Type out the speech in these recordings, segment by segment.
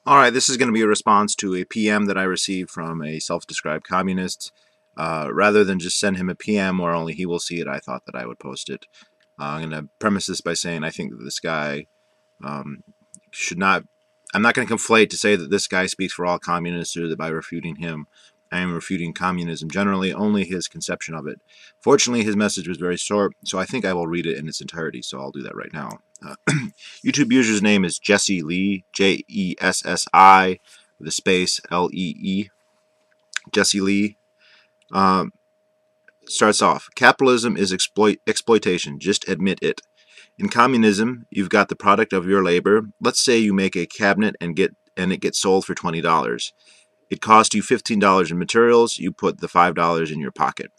Alright, this is going to be a response to a PM that I received from a self-described communist. Rather than just send him a PM where only he will see it, I thought that I would post it. I'm going to premise this by saying I think that this guy should not... I'm not going to conflate to say that this guy speaks for all communists or that by refuting him I am refuting communism generally, only his conception of it. Fortunately, his message was very short, so I think I will read it in its entirety, so I'll do that right now. YouTube user's name is Jessi Lee, Jessi, with a space, Lee. Jessi Lee. Starts off, capitalism is exploitation, just admit it. In communism, you've got the product of your labor. Let's say you make a cabinet and it gets sold for $20. It cost you $15 in materials, you put the $5 in your pocket.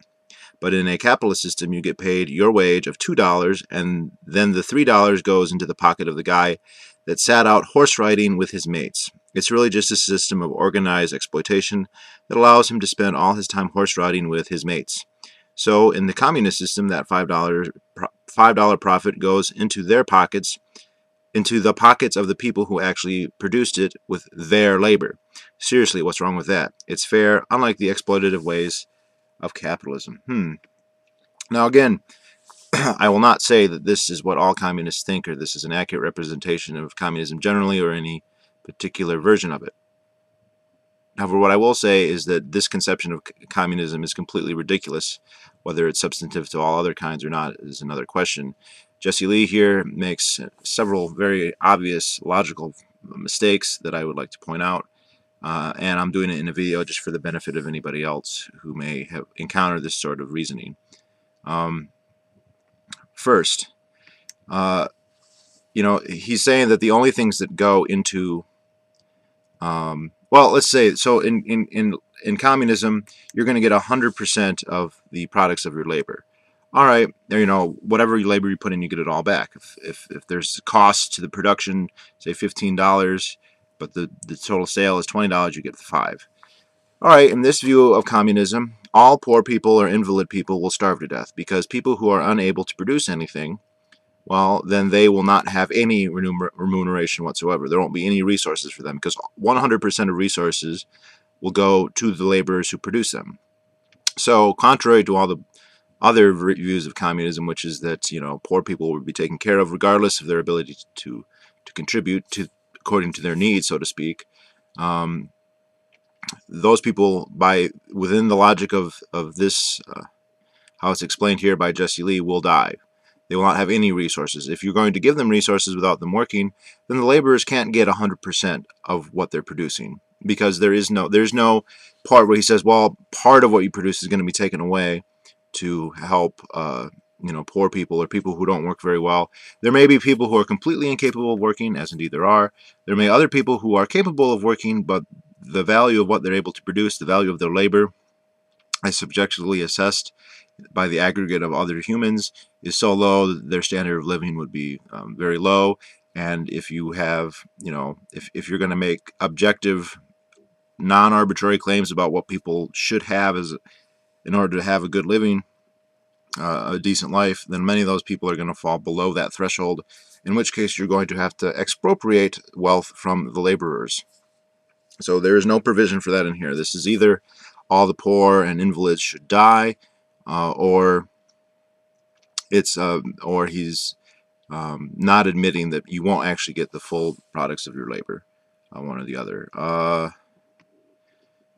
But in a capitalist system, you get paid your wage of $2, and then the $3 goes into the pocket of the guy that sat out horse riding with his mates. It's really just a system of organized exploitation that allows him to spend all his time horse riding with his mates. So in the communist system, that $5 profit goes into their pockets, into the pockets of the people who actually produced it with their labor. Seriously, what's wrong with that? It's fair, unlike the exploitative ways of capitalism. Now again, I will not say that this is what all communists think or this is an accurate representation of communism generally or any particular version of it. However, what I will say is that this conception of communism is completely ridiculous. Whether it's substantive to all other kinds or not is another question. Jessi Lee here makes several very obvious logical mistakes that I would like to point out. And I'm doing it in a video just for the benefit of anybody else who may have encountered this sort of reasoning. First, he's saying that the only things that go into, well, let's say, so in communism, you're going to get 100% of the products of your labor. All right, whatever labor you put in, you get it all back. If there's cost to the production, say $15, but the total sale is $20, you get the $5. All right, in this view of communism, all poor people or invalid people will starve to death because people who are unable to produce anything, well, then they will not have any remuneration whatsoever. There won't be any resources for them because 100% of resources will go to the laborers who produce them. So contrary to all the other views of communism, which is that poor people will be taken care of regardless of their ability to contribute to according to their needs, so to speak. Those people, within the logic of this, how it's explained here by Jessi Lee, will die. They will not have any resources. If you're going to give them resources without them working, then the laborers can't get 100% of what they're producing because there's no part where he says, well, part of what you produce is going to be taken away to help poor people or people who don't work very well. There may be people who are completely incapable of working, as indeed there are. There may be other people who are capable of working, but the value of what they're able to produce, the value of their labor, as subjectively assessed by the aggregate of other humans, is so low that their standard of living would be very low. And if you have, if you're going to make objective, non-arbitrary claims about what people should have in order to have a good living, a decent life, then many of those people are going to fall below that threshold, in which case you're going to have to expropriate wealth from the laborers. So there is no provision for that in here. This is either all the poor and invalids should die, or he's not admitting that you won't actually get the full products of your labor, one or the other.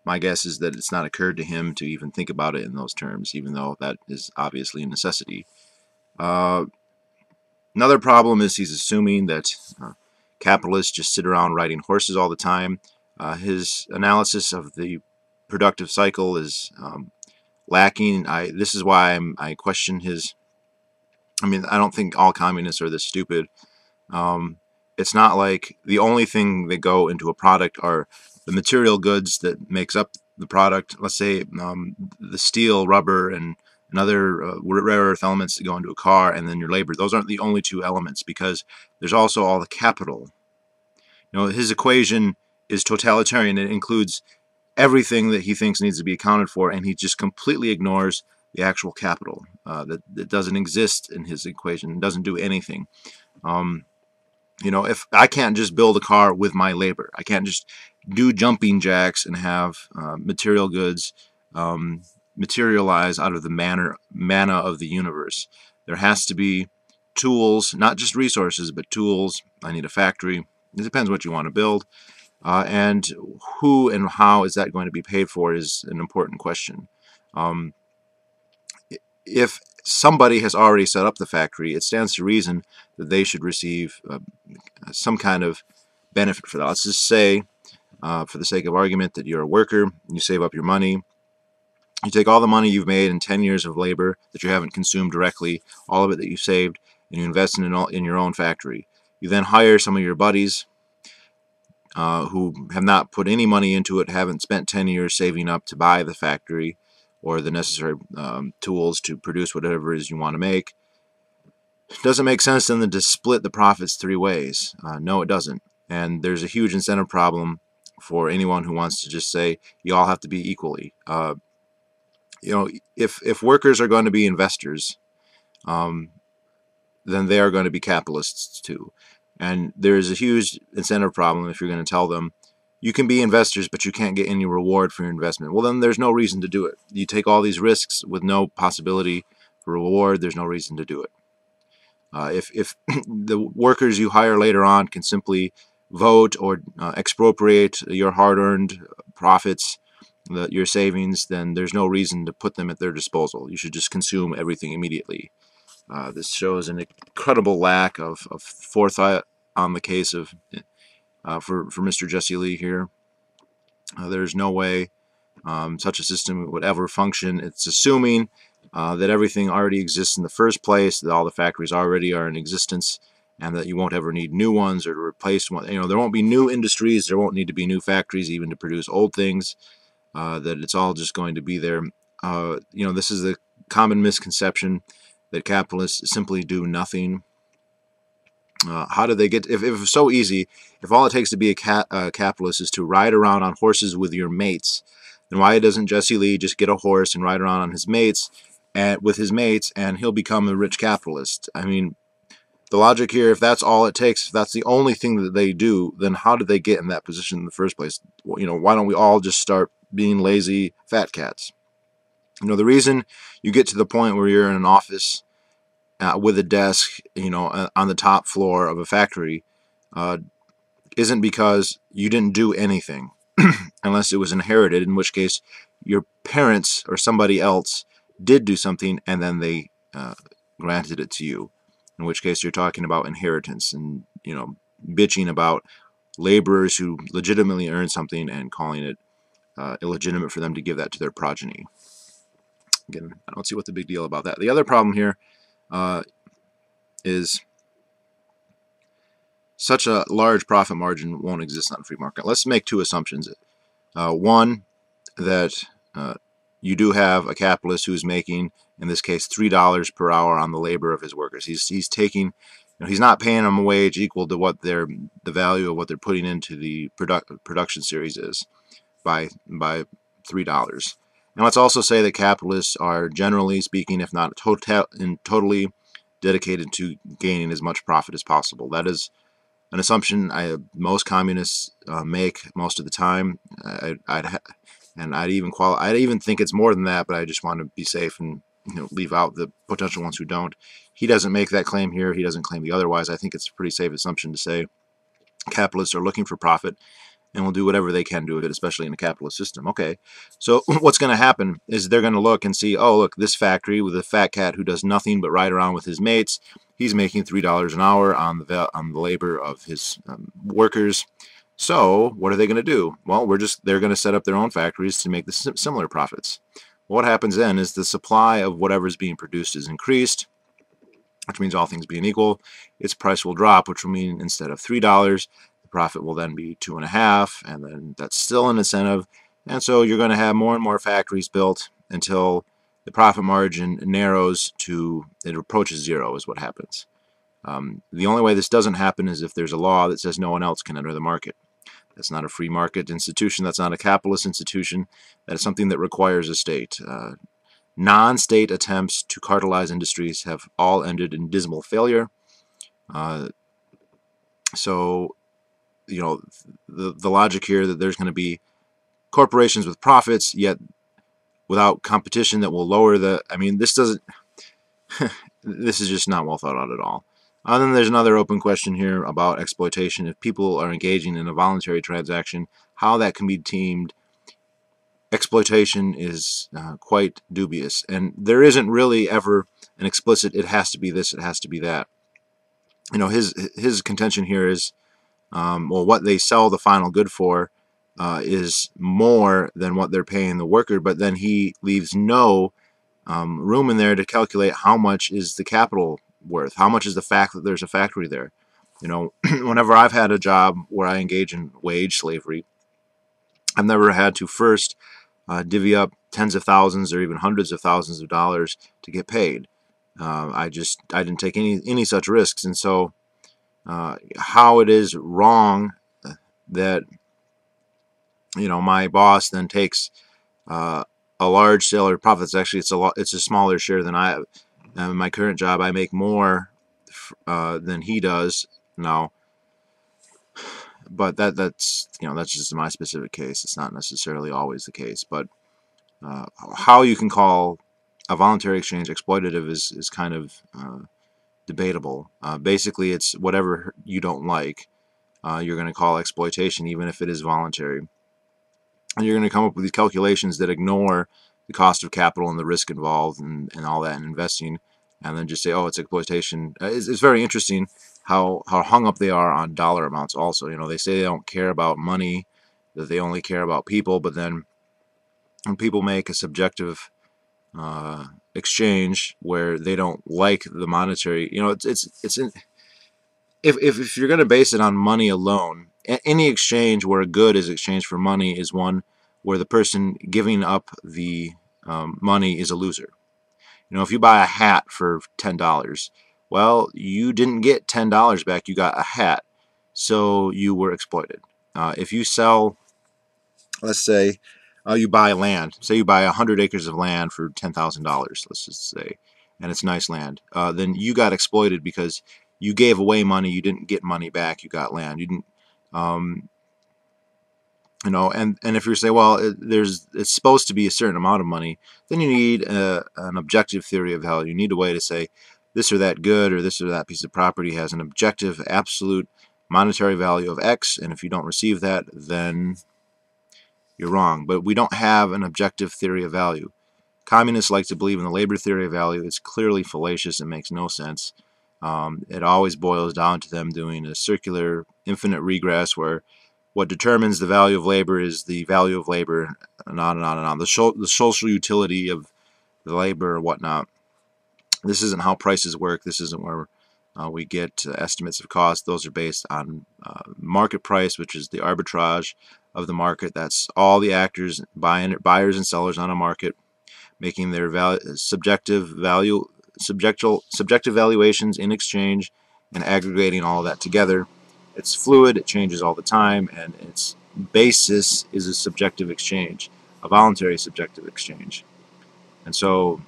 My guess is that it's not occurred to him to even think about it in those terms, even though that is obviously a necessity. Another problem is he's assuming that capitalists just sit around riding horses all the time. His analysis of the productive cycle is lacking. This is why I question his... I don't think all communists are this stupid. It's not like the only thing that go into a product are the material goods that makes up the product. Let's say the steel, rubber, and other rare earth elements that go into a car, and then your labor. Those aren't the only two elements because there's also all the capital. His equation is totalitarian. It includes everything that he thinks needs to be accounted for, and he just completely ignores the actual capital that doesn't exist in his equation. It doesn't do anything. You know, if I can't just build a car with my labor, I can't just do jumping jacks and have material goods materialize out of the manna of the universe. There has to be tools, not just resources, but tools. I need a factory. It depends what you want to build. And who and how is that going to be paid for is an important question. Um, if somebody has already set up the factory, it stands to reason that they should receive some kind of benefit for that. Let's just say, for the sake of argument, that you're a worker, you save up your money, you take all the money you've made in 10 years of labor that you haven't consumed directly, all of it that you saved, and you invest in your own factory. You then hire some of your buddies who have not put any money into it, haven't spent 10 years saving up to buy the factory or the necessary tools to produce whatever it is you want to make. It doesn't make sense then to split the profits 3 ways. No, it doesn't. And there's a huge incentive problem for anyone who wants to just say you all have to be equally. You know, if workers are going to be investors, then they are going to be capitalists too. And there's a huge incentive problem if you're going to tell them you can be investors, but you can't get any reward for your investment. Well, then there's no reason to do it. You take all these risks with no possibility for reward, there's no reason to do it. If the workers you hire later on can simply vote or expropriate your hard-earned profits, your savings, then there's no reason to put them at their disposal. You should just consume everything immediately. This shows an incredible lack of forethought on the case of for Mr. Jessi Lee here. There's no way such a system would ever function. It's assuming that everything already exists in the first place, that all the factories already are in existence, and that you won't ever need new ones or to replace one. You know, there won't be new industries, there won't need to be new factories even to produce old things. That it's all just going to be there. You know, this is the common misconception that capitalists simply do nothing. How do they get, if it's so easy, if all it takes to be a capitalist is to ride around on horses with your mates, then why doesn't Jessi Lee just get a horse and ride around on his mates with his mates, and he'll become a rich capitalist? I mean, the logic here, if that's all it takes, if that's the only thing that they do, then how did they get in that position in the first place? Well, you know, why don't we all just start being lazy fat cats? You know, the reason you get to the point where you're in an office with a desk, you know, on the top floor of a factory, isn't because you didn't do anything, unless it was inherited, in which case your parents or somebody else did do something and then they granted it to you, in which case you're talking about inheritance and, you know, bitching about laborers who legitimately earn something and calling it illegitimate for them to give that to their progeny. Again, I don't see what the big deal about that. The other problem here is such a large profit margin won't exist on a free market. Let's make two assumptions. One, that you do have a capitalist who's making, in this case, $3 per hour on the labor of his workers. He's taking, you know, he's not paying them a wage equal to what the value of what they're putting into the production series is by $3. Now let's also say that capitalists are, generally speaking, if not totally dedicated to gaining as much profit as possible. That is an assumption most communists make most of the time. I'd even think it's more than that, but I just want to be safe and, you know, leave out the potential ones who don't. He doesn't make that claim here. He doesn't claim the otherwise. I think it's a pretty safe assumption to say capitalists are looking for profit and will do whatever they can do with it, especially in a capitalist system. Okay, so what's going to happen is they're going to look and see, oh, look, this factory with a fat cat who does nothing but ride around with his mates, he's making $3 an hour on the labor of his workers. So what are they going to do? Well, they're going to set up their own factories to make the similar profits. What happens then is the supply of whatever is being produced is increased, which means all things being equal, its price will drop, which will mean instead of $3, the profit will then be $2.50, and then that's still an incentive. And so you're going to have more and more factories built until the profit margin narrows to, it approaches zero is what happens. The only way this doesn't happen is if there's a law that says no one else can enter the market. That's not a free market institution. That's not a capitalist institution. That is something that requires a state. Non-state attempts to cartelize industries have all ended in dismal failure. So, the logic here that there's going to be corporations with profits, yet without competition that will lower the, I mean, this doesn't, this is just not well thought out at all. Then there's another open question here about exploitation. If people are engaging in a voluntary transaction, how that can be deemed exploitation is quite dubious. And there isn't really ever an explicit, it has to be this, it has to be that. His contention here is, well, what they sell the final good for is more than what they're paying the worker, but then he leaves no room in there to calculate how much is the capital worth, how much is the fact that there's a factory there. Whenever I've had a job where I engage in wage slavery, I've never had to first divvy up tens of thousands or even hundreds of thousands of dollars to get paid. I didn't take any such risks, and so how it is wrong that my boss then takes a large sale or profits. Actually, it's a smaller share than I have. In my current job, I make more than he does now. But that's just my specific case. It's not necessarily always the case. But how you can call a voluntary exchange exploitative is kind of debatable. Basically, it's whatever you don't like, you're going to call exploitation, even if it is voluntary. And you're going to come up with these calculations that ignore the cost of capital and the risk involved and all that in investing, and then just say, oh, it's exploitation. It's very interesting how hung up they are on dollar amounts also. They say they don't care about money, that they only care about people, but then when people make a subjective exchange where they don't like the monetary, if you're going to base it on money alone, any exchange where a good is exchanged for money is one where the person giving up the money is a loser. If you buy a hat for $10, well, you didn't get $10 back, you got a hat, so you were exploited. If you sell, let's say, you buy land, say you buy 100 acres of land for $10,000, let's just say, and it's nice land, then you got exploited because you gave away money, you didn't get money back, you got land. You didn't, and if you say, well, it's supposed to be a certain amount of money, then you need an objective theory of value. You need a way to say this or that good or this or that piece of property has an objective, absolute monetary value of X, and if you don't receive that, then you're wrong. But we don't have an objective theory of value. Communists like to believe in the labor theory of value. It's clearly fallacious. It makes no sense. It always boils down to them doing a circular, infinite regress where what determines the value of labor is the value of labor, and on and on and on. The social utility of the labor or whatnot. This isn't how prices work. This isn't where we get estimates of cost. Those are based on market price, which is the arbitrage of the market. That's all the actors, buyers and sellers on a market, making their subjective valuations in exchange and aggregating all of that together. It's fluid, it changes all the time, and its basis is a subjective exchange, a voluntary subjective exchange. And so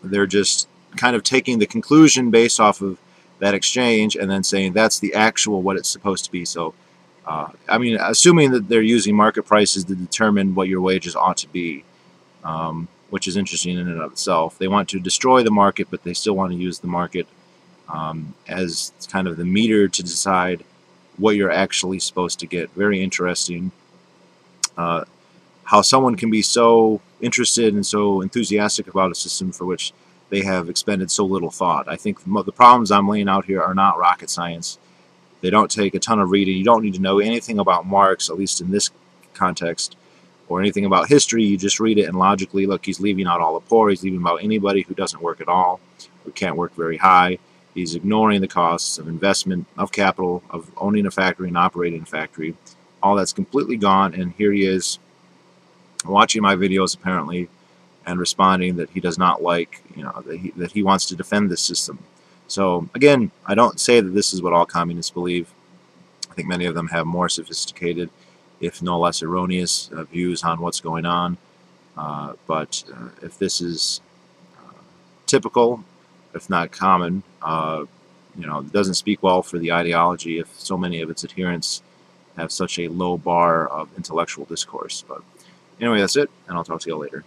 they're just kind of taking the conclusion based off of that exchange and then saying that's the actual what it's supposed to be. So I mean, assuming that they're using market prices to determine what your wages ought to be, which is interesting in and of itself. They want to destroy the market, but they still want to use the market as kind of the meter to decide what you're actually supposed to get. Very interesting how someone can be so interested and so enthusiastic about a system for which they have expended so little thought. I think the problems I'm laying out here are not rocket science. They don't take a ton of reading. You don't need to know anything about Marx, at least in this context, or anything about history. You just read it and logically, look, he's leaving out all the poor. He's leaving out anybody who doesn't work at all, who can't work very high. He's ignoring the costs of investment, of capital, of owning a factory and operating a factory. All that's completely gone, and here he is watching my videos apparently and responding that he does not like, that he wants to defend this system. So again, I don't say that this is what all communists believe. I think many of them have more sophisticated, if no less erroneous, views on what's going on. But if this is typical, if not common, it doesn't speak well for the ideology if so many of its adherents have such a low bar of intellectual discourse. But anyway, that's it, and I'll talk to you later.